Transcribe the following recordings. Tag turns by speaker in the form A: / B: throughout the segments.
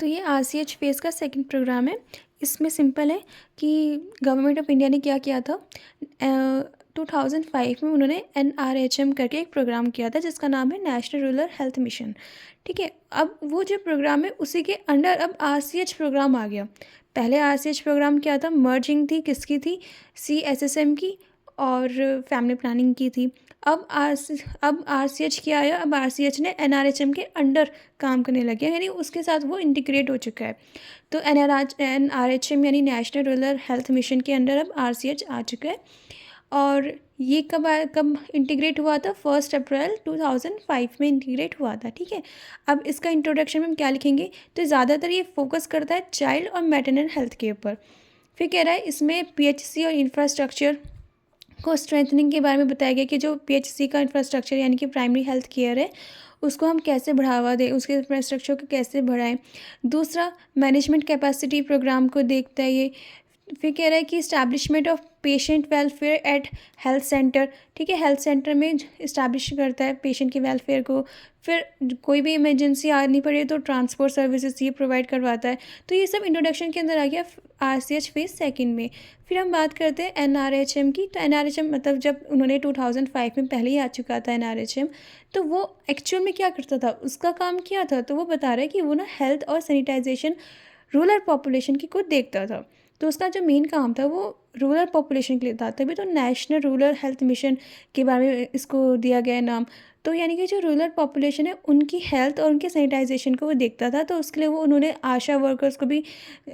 A: तो ये RCH phase का सेकंड प्रोग्राम है। इसमें सिंपल है कि गवर्नमेंट ऑफ इंडिया ने क्या किया था, 2005 में उन्होंने एनआरएचएम करके एक प्रोग्राम किया था जिसका नाम है नेशनल रूरल हेल्थ मिशन। ठीक है, अब वो जो प्रोग्राम है उसी के अंडर अब आरसीएच प्रोग्राम आ गया। पहले आरसीएच प्रोग्राम क्या था, मर्जिंग थी किसकी थी, सीएसएसएम की और फैमिली प्लानिंग की थी। अब आरसीएच क्या आया, अब आरसीएच ने एनआरएचएम के अंडर काम करने लगे, यानी उसके साथ वो इंटीग्रेट हो चुका है। तो एनआरएचएम यानी नेशनल रूरल हेल्थ मिशन के अंडर अब आरसीएच आ चुका है। और ये कब इंटीग्रेट हुआ था, 1 अप्रैल 2005 में इंटीग्रेट हुआ था। ठीक है, अब इसका इंट्रोडक्शन में हम क्या लिखेंगे, तो ज़्यादातर ये फोकस करता है चाइल्ड और मैटरनल हेल्थ के ऊपर। फिर कह रहा है इसमें पीएचसी और इंफ्रास्ट्रक्चर को स्ट्रेंथनिंग के बारे में बताया गया कि जो पीएचसी का इंफ्रास्ट्रक्चर यानी कि प्राइमरी हेल्थ केयर है उसको हम कैसे बढ़ावा दें, उसके इंफ्रास्ट्रक्चर को कैसे बढ़ाएं। दूसरा, मैनेजमेंट कैपेसिटी प्रोग्राम को देखता है ये। फिर कह रहा है कि establishment of patient welfare at health centre. ठीक है, हेल्थ सेंटर में इस्टेब्लिश करता है पेशेंट के वेलफेयर को। फिर कोई भी इमरजेंसी आनी पड़े तो ट्रांसपोर्ट सर्विसेज ये प्रोवाइड करवाता है। तो ये सब इंट्रोडक्शन के अंदर आ गया आरसीएच फेज सेकंड में। फिर हम बात करते हैं एनआरएचएम की। तो एनआरएचएम मतलब जब उन्होंने 2005 में पहले ही आ चुका था एनआरएचएम, तो वो एक्चुअल में क्या करता था, उसका काम क्या था, तो वो बता रहा है कि वो ना हेल्थ और सैनिटाइजेशन रूरल पॉपुलेशन की को देखता था। तो उसका जो मेन काम था वो रूरल पॉपुलेशन के लिए था, तभी तो नेशनल रूरल हेल्थ मिशन के बारे में इसको दिया गया नाम। तो यानी कि जो रूरल पॉपुलेशन है उनकी हेल्थ और उनके सैनिटाइजेशन को वो देखता था। तो उसके लिए वो उन्होंने आशा वर्कर्स को भी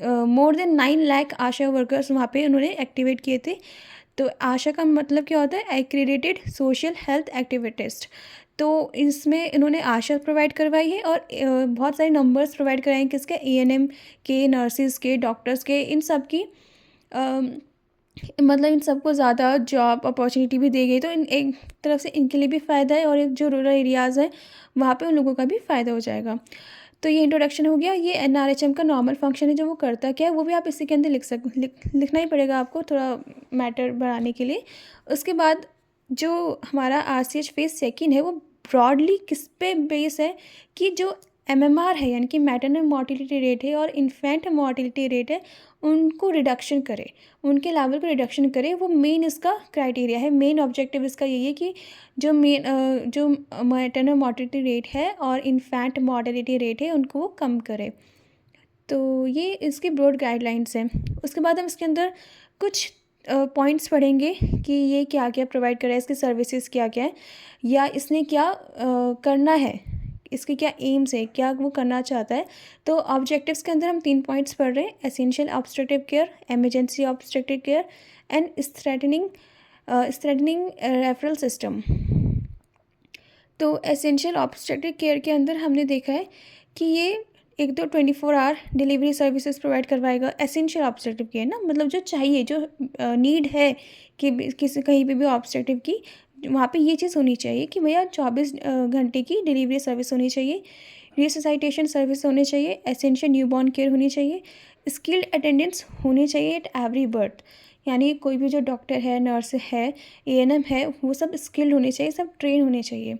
A: मोर देन 9 लाख आशा वर्कर्स वहाँ पे उन्होंने एक्टिवेट किए थे। तो आशा का मतलब क्या होता है, एक्रीडेटेड सोशल हेल्थ एक्टिविटिस्ट। तो इसमें इन्होंने आशा प्रोवाइड करवाई है और बहुत सारे नंबर्स प्रोवाइड कराए हैं किसके, एएनएम के, नर्सिस के, डॉक्टर्स के, इन सब की मतलब इन सबको ज़्यादा जॉब अपॉर्चुनिटी भी दी गई। तो इन एक तरफ से इनके लिए भी फ़ायदा है और एक जो रूरल एरियाज़ हैं वहाँ पे उन लोगों का भी फ़ायदा हो जाएगा। तो ये इंट्रोडक्शन हो गया। ये एनआरएचएम का नॉर्मल फंक्शन है, जो वो करता क्या है वो भी आप इसी के अंदर लिखना ही पड़ेगा आपको थोड़ा मैटर बढ़ाने के लिए। उसके बाद जो हमारा आरसीएच फेज सेकंड है वो ब्रॉडली किस पे बेस है, कि जो एमएमआर है यानी कि मैटरनल मोर्टिलिटी रेट है और इन्फेंट मोर्टिलिटी रेट है उनको रिडक्शन करे, उनके लेवल को रिडक्शन करे। वो मेन इसका क्राइटेरिया है, मेन ऑब्जेक्टिव इसका यही है कि जो मैटरनल मोर्टिलिटी रेट है और इन्फेंट मोर्टिलिटी रेट है उनको वो कम करे। तो ये इसकी ब्रॉड गाइडलाइंस हैं। उसके बाद हम इसके अंदर कुछ पॉइंट्स पढ़ेंगे कि ये क्या क्या प्रोवाइड कर रहा है, इसकी सर्विसेज क्या क्या है, या इसने क्या करना है, इसके क्या एम्स है, क्या वो करना चाहता है। तो ऑब्जेक्टिव्स के अंदर हम 3 पॉइंट्स पढ़ रहे हैं, essential obstructive care, emergency obstructive care and straightening referral system. तो एसेंशियल ऑब्स्ट्रक्टिव केयर के अंदर हमने देखा है कि ये एक तो 24 आवर डिलीवरी सर्विसेज प्रोवाइड करवाएगा। एसेंशियल ऑब्स्ट्रक्टिव केयर ना मतलब जो चाहिए, जो नीड है कि किसी कहीं पे भी ऑब्स्ट्रक्टिव की, वहाँ पे ये चीज़ होनी चाहिए कि भैया 24 घंटे की डिलीवरी सर्विस होनी चाहिए, रिससाइटेशन सर्विस होनी चाहिए, एसेंशियल न्यूबॉर्न केयर होनी चाहिए, स्किल्ड अटेंडेंट्स होनी चाहिए एट एवरी बर्थ। यानी कोई भी जो डॉक्टर है, नर्स है, एएनएम है, वो सब स्किल्ड होने चाहिए, सब ट्रेन होने चाहिए।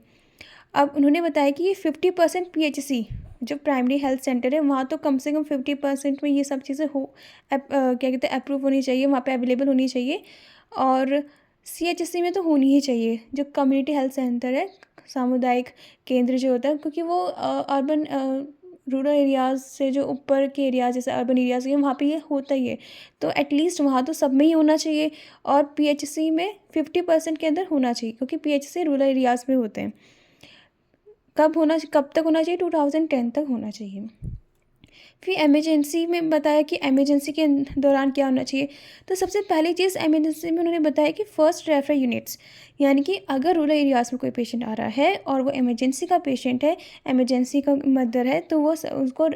A: अब उन्होंने बताया कि ये 50% पीएचसी जो प्राइमरी हेल्थ सेंटर है वहाँ तो कम से कम 50% में ये सब चीज़ें क्या कहते हैं अप्रूव होनी चाहिए, वहाँ पे अवेलेबल होनी चाहिए। और सीएचसी में तो होनी ही चाहिए, जो कम्युनिटी हेल्थ सेंटर है, सामुदायिक केंद्र जो होता है, क्योंकि वो अर्बन रूरल एरियाज़ से जो ऊपर के एरियाज जैसे अर्बन एरियाज़ के वहाँ पे ये होता ही है। तो एटलीस्ट वहाँ तो सब में ही होना चाहिए। और पीएचसी में 50% के अंदर होना चाहिए, क्योंकि पीएचसी रूरल एरियाज़ में होते हैं। कब तक होना चाहिए, 2010 तक होना चाहिए। फिर इमरजेंसी में बताया कि इमरजेंसी के दौरान क्या होना चाहिए। तो सबसे पहली चीज़ इमरजेंसी में उन्होंने बताया कि फर्स्ट रेफर यूनिट्स, यानी कि अगर रूरल एरियाज़ में कोई पेशेंट आ रहा है और वो इमरजेंसी का पेशेंट है, इमरजेंसी का मदर है, तो वो उसको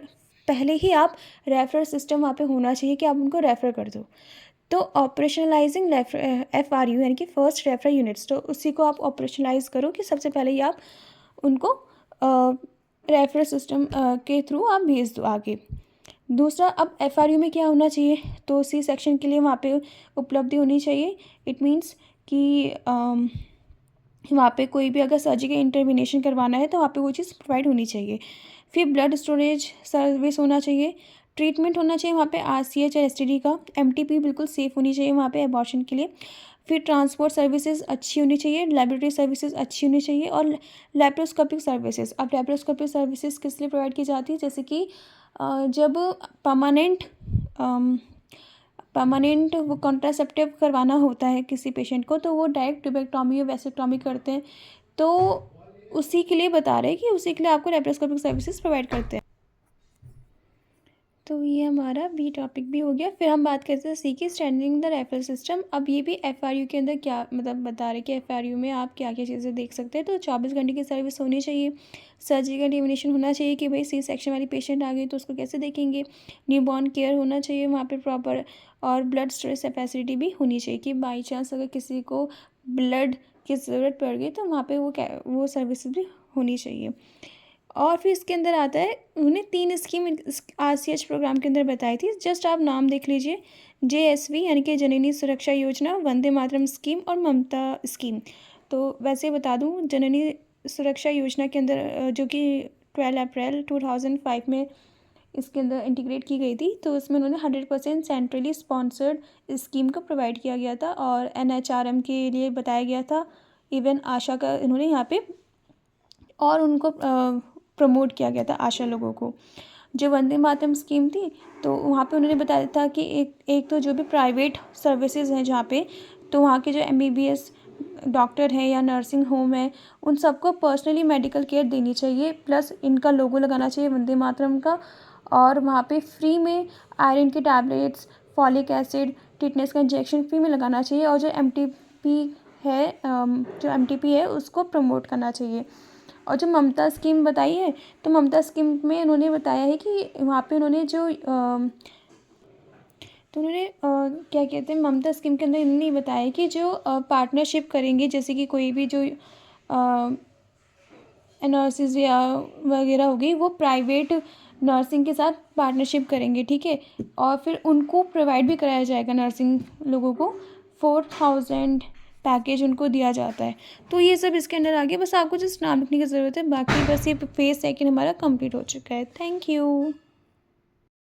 A: पहले ही आप रेफर सिस्टम वहाँ पे होना चाहिए कि आप उनको रेफ़र कर दो। तो ऑपरेशनलाइजिंग FRU यानी कि फर्स्ट रेफर यूनिट्स, तो उसी को आप ऑपरेशनलाइज करो कि सबसे पहले ही आप उनको रेफर सिस्टम के थ्रू आप भेज दो आगे। दूसरा, अब FRU में क्या होना चाहिए, तो सी सेक्शन के लिए वहाँ पे उपलब्धि होनी चाहिए। इट मीन्स कि वहाँ पे कोई भी अगर सर्जिकल इंटरवेंशन करवाना है तो वहाँ पे वो चीज़ प्रोवाइड होनी चाहिए। फिर ब्लड स्टोरेज सर्विस होना चाहिए, ट्रीटमेंट होना चाहिए वहाँ पे आरसीएच या एसटीडी का, एमटीपी बिल्कुल सेफ़ होनी चाहिए वहाँ पे अबॉर्शन के लिए। फिर ट्रांसपोर्ट सर्विसेज अच्छी होनी चाहिए, लेबोरेटरी सर्विसेज अच्छी होनी चाहिए और लैप्रोस्कोपिक सर्विसेज। अब लैप्रोस्कोपिक सर्विसेज किस लिए प्रोवाइड की जाती है, जैसे कि जब परमानेंट परमानेंट वो कॉन्ट्रासेप्टिव करवाना होता है किसी पेशेंट को, तो वो डायरेक्ट ट्यूबेक्टोमी या वैसेक्टोमी करते हैं, तो उसी के लिए बता रहे हैं कि उसी के लिए आपको लैप्रोस्कोपिक सर्विसेज प्रोवाइड करते हैं। तो ये हमारा बी टॉपिक भी हो गया। फिर हम बात करते हैं सी की स्टैंडिंग द रेफरल सिस्टम। अब ये भी एफआरयू के अंदर क्या मतलब बता रहे कि एफआरयू में आप क्या क्या चीज़ें देख सकते हैं। तो 24 घंटे की सर्विस होनी चाहिए, सर्जिकल डिविनेशन होना चाहिए कि भाई सी सेक्शन वाली पेशेंट आ गई तो उसको कैसे देखेंगे, न्यूबॉर्न केयर होना चाहिए वहाँ पर प्रॉपर, और ब्लड स्टोरेज कैपेसिटी भी होनी चाहिए कि बाई चांस अगर किसी को ब्लड की ज़रूरत पड़ गई तो वहाँ पर वो सर्विसेज भी होनी चाहिए। और फिर इसके अंदर आता है, उन्होंने 3 स्कीम आरसीएच प्रोग्राम के अंदर बताई थी, जस्ट आप नाम देख लीजिए, जेएसवी यानी कि जननी सुरक्षा योजना, वंदे मातरम स्कीम और ममता स्कीम। तो वैसे बता दूं, जननी सुरक्षा योजना के अंदर जो कि 12 अप्रैल 2005 में इसके अंदर इंटीग्रेट की गई थी, तो उसमें उन्होंने 100% सेंट्रली स्पॉन्सर्ड स्कीम को प्रोवाइड किया गया था और एनएचआरएम के लिए बताया गया था। इवन आशा का इन्होंने यहाँ पे और उनको प्रमोट किया गया था आशा लोगों को। जो वंदे मातरम स्कीम थी तो वहाँ पे उन्होंने बताया था कि एक तो जो भी प्राइवेट सर्विसेज हैं जहाँ पे, तो वहाँ के जो एमबीबीएस डॉक्टर हैं या नर्सिंग होम है, उन सबको पर्सनली मेडिकल केयर देनी चाहिए, प्लस इनका लोगो लगाना चाहिए वंदे मातरम का। और वहाँ पे फ्री में आयरन के टैबलेट्स, फॉलिक एसिड, टिटनेस का इंजेक्शन फ्री में लगाना चाहिए, और जो एमटीपी है उसको प्रमोट करना चाहिए। और जो ममता स्कीम बताई है, तो ममता स्कीम में उन्होंने बताया है कि वहाँ पे उन्होंने जो तो उन्होंने क्या कहते हैं, ममता स्कीम के अंदर इन्होंने ये बताया है कि जो पार्टनरशिप करेंगे, जैसे कि कोई भी जो नर्सिस या वगैरह हो गई, वो प्राइवेट नर्सिंग के साथ पार्टनरशिप करेंगे, ठीक है। और फिर उनको प्रोवाइड भी कराया जाएगा, नर्सिंग लोगों को 4000 पैकेज उनको दिया जाता है। तो ये सब इसके अंदर आ गया, बस आपको जस्ट नाम लिखने की ज़रूरत है, बाकी बस ये फेज़ सेकंड हमारा कंप्लीट हो चुका है। Thank you.